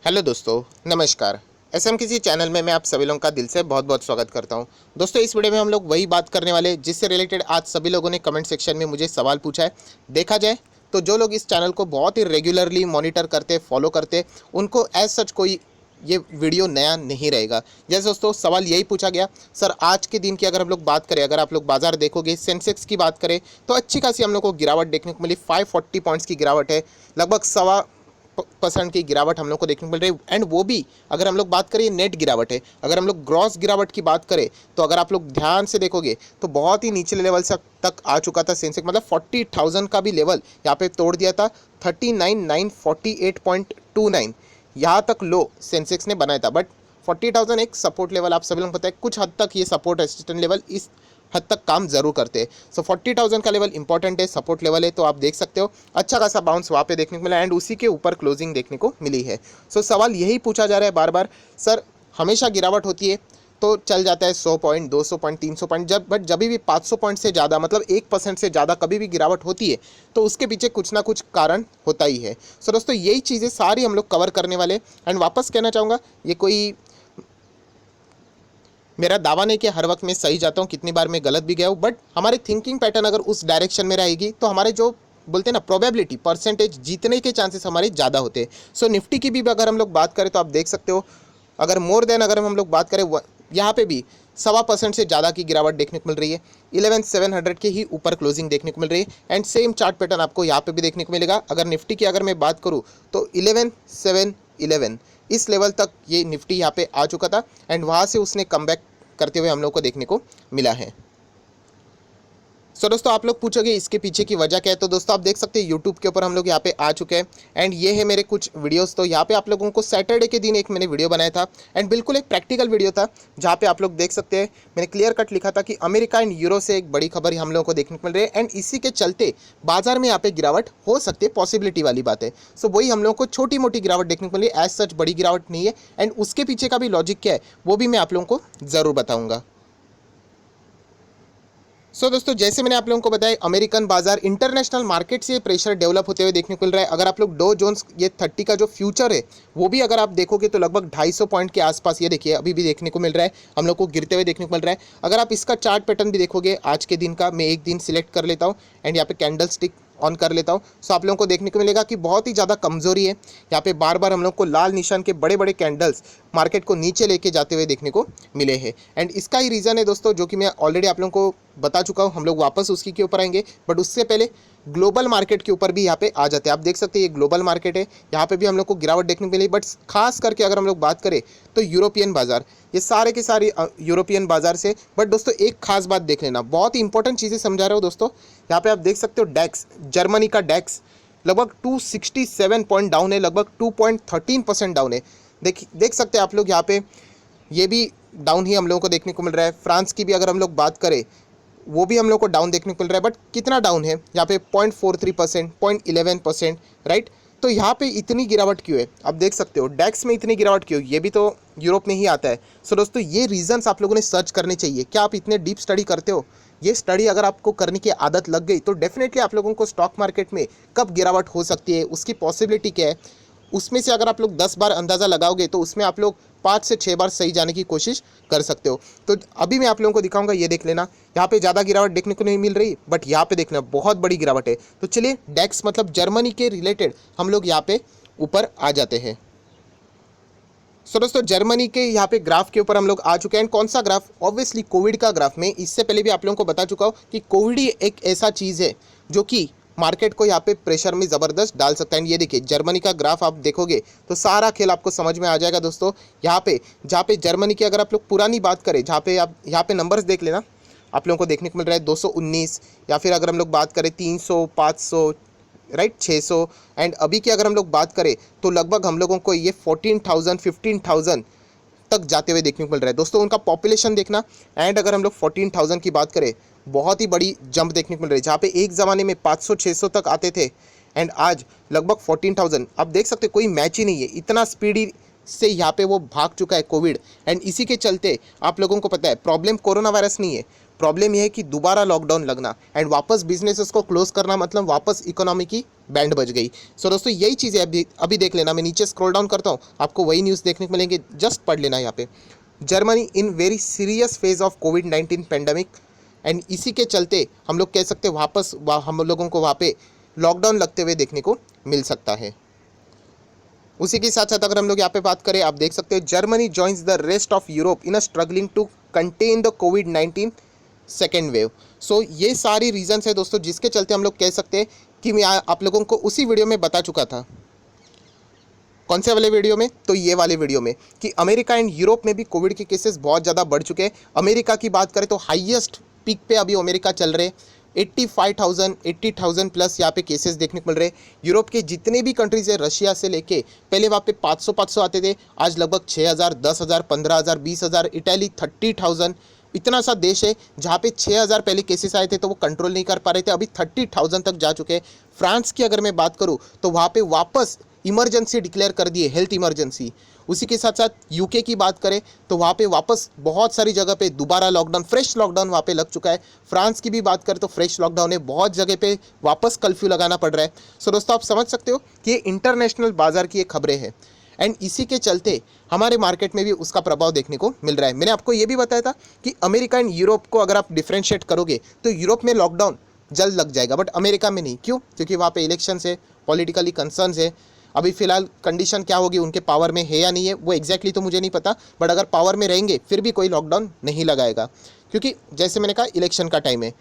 Hello दोस्तों, नमस्कार। SM किसी चैनल में मैं आप सभी लोगों का दिल से बहुत बहुत स्वागत करता हूं। दोस्तों, इस वीडियो में हम लोग वही बात करने वाले जिससे रिलेटेड आज सभी लोगों ने कमेंट सेक्शन में मुझे सवाल पूछा है। देखा जाए तो जो लोग इस चैनल को बहुत ही रेगुलरली मॉनिटर करते, फॉलो करते, उनको एज सच कोई ये वीडियो नया नहीं रहेगा। जैसे दोस्तों सवाल यही पूछा गया, सर आज के दिन की अगर हम लोग बात करें, अगर आप लोग बाजार देखोगे, सेंसेक्स की बात करें तो अच्छी खासी हम लोग को गिरावट देखने को मिली। 540 पॉइंट्स की गिरावट है, लगभग सवा % की गिरावट हम लोग को देखने को मिल रही है। एंड वो भी अगर हम लोग बात करें नेट गिरावट है। अगर हम लोग ग्रॉस गिरावट की बात करें तो अगर आप लोग ध्यान से देखोगे तो बहुत ही निचले लेवल से तक आ चुका था सेंसेक्स, मतलब 40,000 का भी लेवल यहाँ पे तोड़ दिया था। 39,948.29 यहाँ तक लो सेंसेक्स ने बनाया था। बट 40,000 एक सपोर्ट लेवल, आप सभी लोगों को पता है, कुछ हद तक ये सपोर्ट रेजिस्टेंस लेवल इस हद तक काम जरूर करते हैं। सो 40,000 का लेवल इंपॉर्टेंट है, सपोर्ट लेवल है। तो आप देख सकते हो अच्छा खासा बाउंस वहाँ पे देखने को मिला एंड उसी के ऊपर क्लोजिंग देखने को मिली है। सो सवाल यही पूछा जा रहा है बार बार, सर हमेशा गिरावट होती है तो चल जाता है 100 पॉइंट, 200 पॉइंट, 300 पॉइंट, जब भी 500 पॉइंट से ज़्यादा, मतलब 1% से ज़्यादा कभी भी गिरावट होती है तो उसके पीछे कुछ ना कुछ कारण होता ही है। सो दोस्तों यही चीज़ें सारी हम लोग कवर करने वाले। एंड वापस कहना चाहूँगा, ये कोई मेरा दावा नहीं कि हर वक्त मैं सही जाता हूँ, कितनी बार मैं गलत भी गया हूँ, बट हमारी थिंकिंग पैटर्न अगर उस डायरेक्शन में रहेगी तो हमारे जो बोलते हैं ना प्रोबेबिलिटी, परसेंटेज जीतने के चांसेस हमारे ज़्यादा होते हैं। सो निफ्टी की भी अगर हम लोग बात करें तो आप देख सकते हो, अगर मोर देन अगर हम लोग बात करें यहाँ पे भी 1.25% से ज़्यादा की गिरावट देखने को मिल रही है। 11,700 के ही ऊपर क्लोजिंग देखने को मिल रही है। एंड सेम चार्ट पैटर्न आपको यहाँ पे भी देखने को मिलेगा। अगर निफ्टी की अगर मैं बात करूँ तो 11,711 इस लेवल तक ये निफ्टी यहाँ पे आ चुका था एंड वहाँ से उसने कमबैक करते हुए हम लोग को देखने को मिला है। सो दोस्तों आप लोग पूछोगे इसके पीछे की वजह क्या है, तो दोस्तों आप देख सकते हैं यूट्यूब के ऊपर हम लोग यहाँ पे आ चुके हैं एंड ये है मेरे कुछ वीडियोस। तो यहाँ पे आप लोगों को सैटरडे के दिन एक मैंने वीडियो बनाया था एंड बिल्कुल एक प्रैक्टिकल वीडियो था, जहाँ पे आप लोग देख सकते हैं मैंने क्लियर कट लिखा था कि अमेरिका एंड यूरो से एक बड़ी खबर हम लोगों को देखने को मिल रही है एंड इसी के चलते बाजार में यहाँ पे गिरावट हो सकती है, पॉसिबिलिटी वाली बात है। सो वही हम लोगों को छोटी मोटी गिरावट देखने को मिली, एज सच बड़ी गिरावट नहीं है। एंड उसके पीछे का भी लॉजिक क्या है वो भी मैं आप लोगों को ज़रूर बताऊँगा। सो दोस्तों जैसे मैंने आप लोगों को बताया, अमेरिकन बाजार इंटरनेशनल मार्केट से प्रेशर डेवलप होते हुए देखने को मिल रहा है। अगर आप लोग डो जोन्स ये 30 का जो फ्यूचर है वो भी अगर आप देखोगे तो लगभग 250 पॉइंट के आसपास ये देखिए अभी भी देखने को मिल रहा है, हम लोग को गिरते हुए देखने को मिल रहा है। अगर आप इसका चार्ट पैटर्न भी देखोगे आज के दिन का, मैं एक दिन सिलेक्ट कर लेता हूँ एंड यहाँ पे कैंडल स्टिक ऑन कर लेता हूँ। सो आप लोगों को देखने को मिलेगा कि बहुत ही ज़्यादा कमजोरी है। यहाँ पे बार बार हम लोग को लाल निशान के बड़े बड़े कैंडल्स मार्केट को नीचे लेके जाते हुए देखने को मिले हैं। एंड इसका ही रीज़न है दोस्तों, जो कि मैं ऑलरेडी आप लोगों को बता चुका हूँ, हम लोग वापस उसकी के ऊपर आएंगे। बट उससे पहले ग्लोबल मार्केट के ऊपर भी यहाँ पे आ जाते हैं। आप देख सकते हैं ये ग्लोबल मार्केट है, यहाँ पे भी हम लोग को गिरावट देखने को मिली। बट खास करके अगर हम लोग बात करें तो यूरोपियन बाजार, ये सारे के सारे यूरोपियन बाजार से। बट दोस्तों एक खास बात देख लेना, बहुत ही इंपॉर्टेंट चीज़ें समझा रहा हूँ दोस्तों। यहाँ पे आप देख सकते हो डैक्स, जर्मनी का डैक्स लगभग 267 पॉइंट डाउन है, लगभग 2.13% डाउन है। देख सकते हैं आप लोग यहाँ पे, ये भी डाउन ही हम लोगों को देखने को मिल रहा है। फ्रांस की भी अगर हम लोग बात करें वो भी हम लोग को डाउन देखने को मिल रहा है। बट कितना डाउन है यहाँ पे, 0.43%, 0.11%, राइट। तो यहाँ पे इतनी गिरावट क्यों है आप देख सकते हो, डैक्स में इतनी गिरावट क्यों, ये भी तो यूरोप में ही आता है। सो दोस्तों ये रीजंस आप लोगों ने सर्च करने चाहिए। क्या आप इतने डीप स्टडी करते हो? ये स्टडी अगर आपको करने की आदत लग गई तो डेफिनेटली आप लोगों को स्टॉक मार्केट में कब गिरावट हो सकती है, उसकी पॉसिबिलिटी क्या है, उसमें से अगर आप लोग 10 बार अंदाज़ा लगाओगे तो उसमें आप लोग 5 से 6 बार सही जाने की कोशिश कर सकते हो। तो अभी मैं आप लोगों को दिखाऊंगा, ये देख लेना, यहाँ पे ज़्यादा गिरावट देखने को नहीं मिल रही, बट यहाँ पे देखना बहुत बड़ी गिरावट है। तो चलिए डेक्स मतलब जर्मनी के रिलेटेड हम लोग यहाँ पे ऊपर आ जाते हैं। सो दोस्तों जर्मनी के यहाँ पे ग्राफ के ऊपर हम लोग आ चुके हैं। कौन सा ग्राफ? ऑब्वियसली कोविड का ग्राफ। में इससे पहले भी आप लोगों को बता चुका हूँ कि कोविड ही एक ऐसा चीज़ है जो कि मार्केट को यहाँ पे प्रेशर में ज़बरदस्त डाल सकता है। ये देखिए जर्मनी का ग्राफ आप देखोगे तो सारा खेल आपको समझ में आ जाएगा दोस्तों। यहाँ पे जहाँ पे जर्मनी की अगर आप लोग पुरानी बात करें, जहाँ पे आप यहाँ पे नंबर्स देख लेना, आप लोगों को देखने को मिल रहा है 219, या फिर अगर हम लोग बात करें 300, 500, राइट, 600। एंड अभी की अगर हम लोग बात करें तो लगभग हम लोगों को ये 14,000, 15,000 तक जाते हुए देखने को मिल रहा है दोस्तों। उनका पॉपुलेशन देखना, एंड अगर हम लोग 14,000 की बात करें, बहुत ही बड़ी जंप देखने को मिल रही है। जहाँ पे एक ज़माने में 500-600 तक आते थे एंड आज लगभग 14,000। आप देख सकते कोई मैच ही नहीं है, इतना स्पीडी से यहाँ पे वो भाग चुका है कोविड। एंड इसी के चलते आप लोगों को पता है प्रॉब्लम कोरोना वायरस नहीं है, प्रॉब्लम ये है कि दोबारा लॉकडाउन लगना एंड वापस बिजनेसेस को क्लोज करना, मतलब वापस इकोनॉमी की बैंड बज गई। सो दोस्तों यही चीज़ें अभी अभी देख लेना। मैं नीचे स्क्रॉल डाउन करता हूँ, आपको वही न्यूज़ देखने को मिलेंगे, जस्ट पढ़ लेना यहाँ पे। Germany in very serious phase of covid pandemic, and इसी के चलते हम लोग कह सकते हैं वापस हम लोगों को वहाँ पे लॉकडाउन लगते हुए देखने को मिल सकता है। उसी के साथ साथ अगर हम लोग यहाँ पे बात करें, आप देख सकते हो Germany joins the rest of Europe in a struggling to contain the कोविड-19 सेकेंड वेव। सो ये सारी रीजंस है दोस्तों जिसके चलते हम लोग कह सकते हैं कि मैं आप लोगों को उसी वीडियो में बता चुका था। कौन से वाले वीडियो में? तो ये वाले वीडियो में, कि अमेरिका एंड यूरोप में भी कोविड के केसेस बहुत ज़्यादा बढ़ चुके हैं। अमेरिका की बात करें तो हाईएस्ट पीक पे अभी अमेरिका चल रहे, 85,000 80,000 प्लस यहाँ पे केसेस देखने को मिल रहे। यूरोप के जितने भी कंट्रीज है, रशिया से लेके, पहले वहाँ पे 500 आते थे, आज लगभग 6,000 10,000 15,000 20,000। इटली 30,000। इतना सा देश है जहाँ पे 6,000 पहले केसेस आए थे तो वो कंट्रोल नहीं कर पा रहे थे, अभी 30,000 तक जा चुके हैं। फ्रांस की अगर मैं बात करूँ तो वहाँ पे वापस इमरजेंसी डिक्लेयर कर दिए, हेल्थ इमरजेंसी। उसी के साथ साथ यूके की बात करें तो वहाँ पे वापस बहुत सारी जगह पे दोबारा लॉकडाउन, फ्रेश लॉकडाउन वहाँ पे लग चुका है। फ्रांस की भी बात करें तो फ्रेश लॉकडाउन है, बहुत जगह पे वापस कर्फ्यू लगाना पड़ रहा है। सो दोस्तों आप समझ सकते हो कि ये इंटरनेशनल बाजार की ये खबरें हैं, एंड इसी के चलते हमारे मार्केट में भी उसका प्रभाव देखने को मिल रहा है। मैंने आपको ये भी बताया था कि अमेरिका एंड यूरोप को अगर आप डिफ्रेंशिएट करोगे तो यूरोप में लॉकडाउन जल्द लग जाएगा, बट अमेरिका में नहीं। क्यों? क्योंकि वहाँ पे इलेक्शंस है, पॉलिटिकली कंसर्न्स है। अभी फिलहाल कंडीशन क्या होगी, उनके पावर में है या नहीं है, वो एग्जैक्टली तो मुझे नहीं पता, बट अगर पावर में रहेंगे फिर भी कोई लॉकडाउन नहीं लगाएगा, क्योंकि जैसे मैंने कहा इलेक्शन का टाइम है।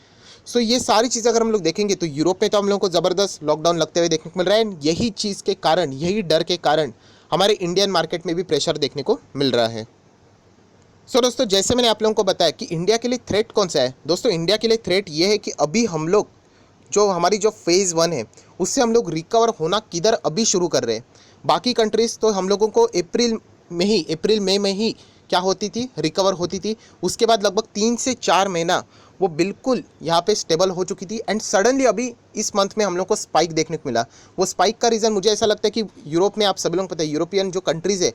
सो ये सारी चीज़ अगर हम लोग देखेंगे तो यूरोप में तो हम लोगों को ज़बरदस्त लॉकडाउन लगते हुए देखने को मिल रहा है, एंड यही चीज़ के कारण, यही डर के कारण हमारे इंडियन मार्केट में भी प्रेशर देखने को मिल रहा है। सो दोस्तों जैसे मैंने आप लोगों को बताया कि इंडिया के लिए थ्रेट कौन सा है, दोस्तों इंडिया के लिए थ्रेट ये है कि अभी हम लोग जो हमारी जो फेज़ 1 है उससे हम लोग रिकवर होना किधर अभी शुरू कर रहे हैं। बाकी कंट्रीज़ तो हम लोगों को अप्रैल मई में ही क्या होती थी, रिकवर होती थी। उसके बाद लगभग 3 से 4 महीना वो बिल्कुल यहाँ पे स्टेबल हो चुकी थी, एंड सडनली अभी इस मंथ में हम लोग को स्पाइक देखने को मिला। वो स्पाइक का रीज़न मुझे ऐसा लगता है कि यूरोप में, आप सभी लोगों को पता है, यूरोपियन जो कंट्रीज़ है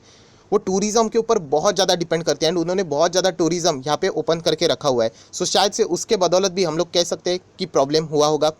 वो टूरिज़्म के ऊपर बहुत ज़्यादा डिपेंड करते हैं, एंड उन्होंने बहुत ज़्यादा टूरिज़्म यहाँ पे ओपन करके रखा हुआ है। सो शायद से उसके बदौलत भी हम लोग कह सकते हैं कि प्रॉब्लम हुआ होगा।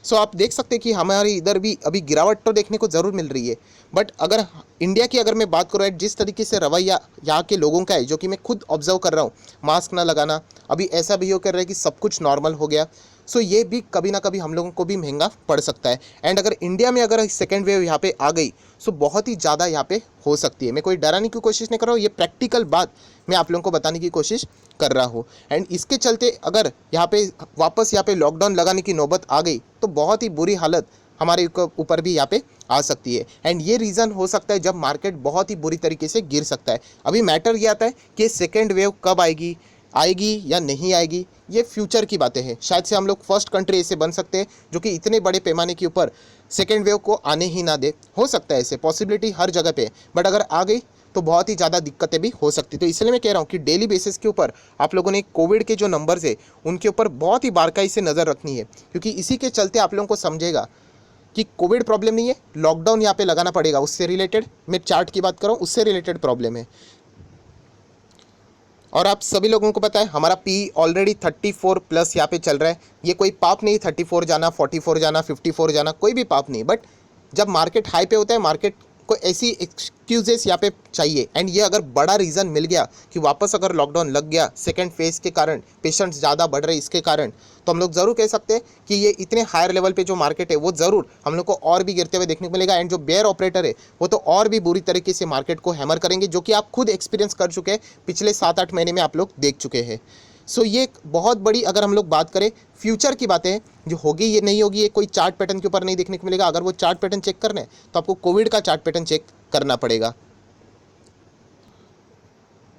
सो आप देख सकते हैं कि हमारी इधर भी अभी गिरावट तो देखने को ज़रूर मिल रही है, बट अगर इंडिया की अगर मैं बात करूँ, जिस तरीके से रवैया यहाँ के लोगों का है, जो कि मैं खुद ऑब्जर्व कर रहा हूँ, मास्क ना लगाना, अभी ऐसा बिहेव कर रहा है कि सब कुछ नॉर्मल हो गया। सो ये भी कभी ना कभी हम लोगों को भी महंगा पड़ सकता है, एंड अगर इंडिया में अगर सेकेंड वेव यहाँ पे आ गई सो बहुत ही ज़्यादा यहाँ पे हो सकती है। मैं कोई डराने की कोशिश नहीं कर रहा हूँ, ये प्रैक्टिकल बात मैं आप लोगों को बताने की कोशिश कर रहा हूँ। एंड इसके चलते अगर यहाँ पे वापस यहाँ पे लॉकडाउन लगाने की नौबत आ गई तो बहुत ही बुरी हालत हमारे ऊपर भी यहाँ पे आ सकती है, एंड ये रीज़न हो सकता है जब मार्केट बहुत ही बुरी तरीके से गिर सकता है। अभी मैटर ये आता है कि सेकेंड वेव कब आएगी या नहीं आएगी, ये फ्यूचर की बातें हैं। शायद से हम लोग फर्स्ट कंट्री ऐसे बन सकते हैं जो कि इतने बड़े पैमाने के ऊपर सेकेंड वेव को आने ही ना दे। हो सकता है, ऐसे पॉसिबिलिटी हर जगह पे है, बट अगर आ गई तो बहुत ही ज़्यादा दिक्कतें भी हो सकती। तो इसलिए मैं कह रहा हूँ कि डेली बेसिस के ऊपर आप लोगों ने कोविड के जो नंबर्स है उनके ऊपर बहुत ही बारीकाई से नज़र रखनी है, क्योंकि इसी के चलते आप लोगों को समझेगा कि कोविड प्रॉब्लम नहीं है, लॉकडाउन यहाँ पे लगाना पड़ेगा, उससे रिलेटेड मैं चार्ट की बात करूँ, उससे रिलेटेड प्रॉब्लम है। और आप सभी लोगों को पता है हमारा पी ऑलरेडी 34 प्लस यहाँ पे चल रहा है। ये कोई पाप नहीं 34 जाना, 44 जाना, 54 जाना, कोई भी पाप नहीं, बट जब मार्केट हाई पे होता है, मार्केट को ऐसी एक्सक्यूजेस यहाँ पे चाहिए, एंड ये अगर बड़ा रीज़न मिल गया कि वापस अगर लॉकडाउन लग गया सेकेंड फेज़ के कारण, पेशेंट्स ज़्यादा बढ़ रहे इसके कारण, तो हम लोग ज़रूर कह सकते हैं कि ये इतने हायर लेवल पे जो मार्केट है वो ज़रूर हम लोग को और भी गिरते हुए देखने को मिलेगा, एंड जो बेयर ऑपरेटर है वो तो और भी बुरी तरीके से मार्केट को हैमर करेंगे, जो कि आप खुद एक्सपीरियंस कर चुके हैं, पिछले 7-8 महीने में आप लोग देख चुके हैं। सो ये एक बहुत बड़ी, अगर हम लोग बात करें फ्यूचर की बातें जो होगी ये नहीं होगी, ये कोई चार्ट पैटर्न के ऊपर नहीं देखने को मिलेगा। अगर वो चार्ट पैटर्न चेक करना है तो आपको कोविड का चार्ट पैटर्न चेक करना पड़ेगा।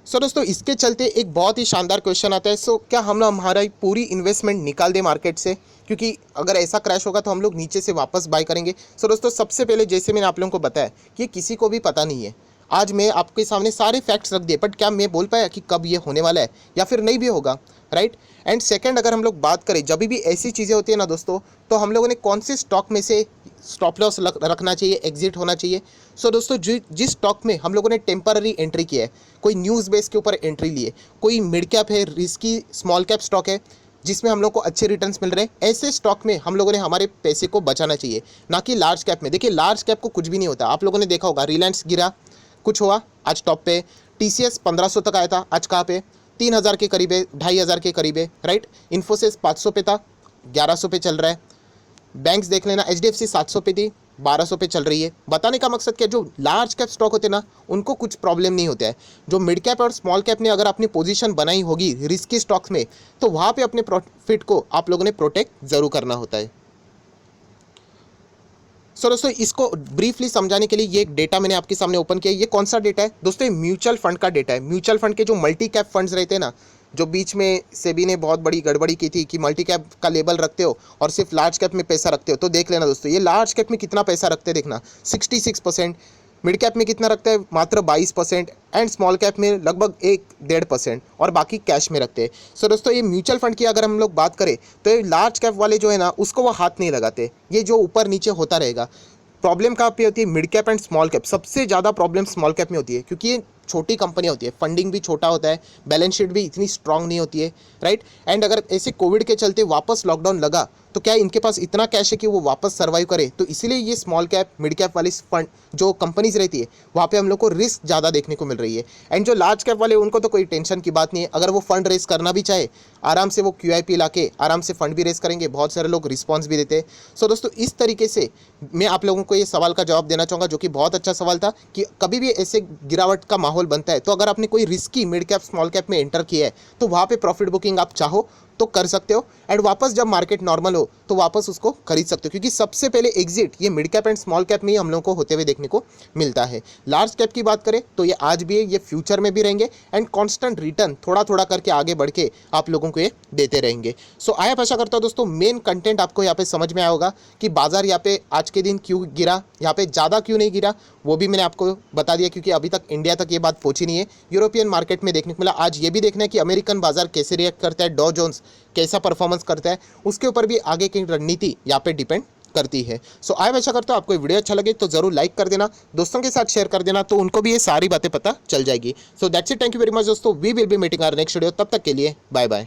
सो दोस्तों इसके चलते एक बहुत ही शानदार क्वेश्चन आता है, सो क्या हम हमारी पूरी इन्वेस्टमेंट निकाल दें मार्केट से, क्योंकि अगर ऐसा क्रैश होगा तो हम लोग नीचे से वापस बाय करेंगे। सो दोस्तों सबसे पहले जैसे मैंने आप लोगों को बताया कि किसी को भी पता नहीं है, आज मैं आपके सामने सारे फैक्ट्स रख दिए, बट क्या मैं बोल पाया कि कब ये होने वाला है या फिर नहीं भी होगा, राइट। एंड सेकंड अगर हम लोग बात करें, जब भी ऐसी चीज़ें होती है ना दोस्तों, तो हम लोगों ने कौन से स्टॉक में से स्टॉप लॉस रखना चाहिए, एग्जिट होना चाहिए। सो दोस्तों जिस स्टॉक में हम लोगों ने टेम्पररी एंट्री किया है, कोई न्यूज़ बेस के ऊपर एंट्री लिए, कोई मिड कैप है, रिस्की स्मॉल कैप स्टॉक है, जिसमें हम लोग को अच्छे रिटर्न्स मिल रहे हैं, ऐसे स्टॉक में हम लोगों ने हमारे पैसे को बचाना चाहिए, ना कि लार्ज कैप में। देखिए लार्ज कैप को कुछ भी नहीं होता, आप लोगों ने देखा होगा रिलायंस गिरा, कुछ हुआ, आज टॉप पे। TCS 1500 तक आया था, आज कहाँ पे, 3000 के करीब है, 2500 के करीब है, राइट। इन्फोसिस 500 पे था, 1100 पे चल रहा है। बैंक्स देख लेना, HDFC 700 पे थी, 1200 पे चल रही है। बताने का मकसद क्या, जो लार्ज कैप स्टॉक होते हैं ना, उनको कुछ प्रॉब्लम नहीं होता है। जो मिड कैप और स्मॉल कैप ने अगर अपनी पोजीशन बनाई होगी रिस्की स्टॉक्स में, तो वहाँ पे अपने प्रॉफिट को आप लोगों ने प्रोटेक्ट जरूर करना होता है। सो दोस्तों, इसको ब्रीफली समझाने के लिए ये एक डेटा मैंने आपके सामने ओपन किया है। ये कौन सा डेटा है दोस्तों, ये म्यूचुअल फंड का डेटा है। म्यूचुअल फंड के जो मल्टी कैप फंड्स रहते हैं ना, जो बीच में सेबी ने बहुत बड़ी गड़बड़ी की थी कि मल्टी कैप का लेबल रखते हो और सिर्फ लार्ज कैप में पैसा रखते हो, तो देख लेना दोस्तों, ये लार्ज कैप में कितना पैसा रखते हैं देखना, 66%। मिड कैप में कितना रखता है, मात्र 22%। एंड स्मॉल कैप में लगभग 1-1.5%, और बाकी कैश में रखते हैं। सो दोस्तों, ये म्यूचुअल फंड की अगर हम लोग बात करें, तो ये लार्ज कैप वाले जो है ना, उसको वो हाथ नहीं लगाते, ये जो ऊपर नीचे होता रहेगा। प्रॉब्लम कहाँ पे होती है, mid cap and small cap. सबसे ज़्यादा प्रॉब्लम स्मॉल कैप में होती है, क्योंकि ये छोटी कंपनियाँ होती है, फंडिंग भी छोटा होता है, बैलेंस शीट भी इतनी स्ट्रांग नहीं होती है, राइट। एंड अगर ऐसे कोविड के चलते वापस लॉकडाउन लगा, तो क्या इनके पास इतना कैश है कि वो वापस सर्वाइव करे, तो इसीलिए ये स्मॉल कैप मिड कैप वाली फंड जो कंपनीज रहती है, वहाँ पे हम लोग को रिस्क ज़्यादा देखने को मिल रही है। एंड जो लार्ज कैप वाले, उनको तो कोई टेंशन की बात नहीं है, अगर वो फंड रेस करना भी चाहे, आराम से वो QIP ला के आराम से फंड भी रेस करेंगे, बहुत सारे लोग रिस्पॉन्स भी देते हैं। सो दोस्तों, इस तरीके से मैं आप लोगों को ये सवाल का जवाब देना चाहूँगा, जो कि बहुत अच्छा सवाल था, कि कभी भी ऐसे गिरावट का माहौल बनता है, तो अगर आपने कोई risky mid cap small cap में एंटर किया है, तो वहाँ पे प्रॉफिट बुकिंग आप चाहो तो कर सकते हो, एंड वापस जब मार्केट नॉर्मल हो तो वापस उसको खरीद सकते हो, क्योंकि सबसे पहले एग्जिट ये mid cap and small cap में ही हम लोगों को होते हुए देखने को मिलता है। लार्ज कैप की बात करें तो ये आज भी है, ये फ्यूचर में भी रहेंगे, एंड कांस्टेंट रिटर्न थोड़ा थोड़ा करके आगे बढ़ के आप लोगों को ये देते रहेंगे। सो आई आशा करता हूँ दोस्तों, मेन कंटेंट आपको यहाँ पे समझ में आया होगा कि बाजार यहाँ पे आज के दिन क्यों गिरा, यहाँ पे ज़्यादा क्यों नहीं गिरा, वो भी मैंने आपको बता दिया, क्योंकि अभी तक इंडिया तक ये बात पहुंची नहीं है। यूरोपियन मार्केट में देखने को मिला। आज ये भी देखना है कि अमेरिकन बाजार कैसे रिएक्ट करता है, डॉ जोन्स कैसा परफॉर्मेंस करता है, उसके ऊपर भी आगे की रणनीति यहाँ पे डिपेंड करती है। सो आई आशा करता हूँ आपको वीडियो अच्छा लगे तो जरूर लाइक कर देना, दोस्तों के साथ शेयर कर देना, तो उनको भी ये सारी बातें पता चल जाएगी। So that's it, thank you very much दोस्तों, we will be meeting our next video, तब तक के लिए बाय बाय।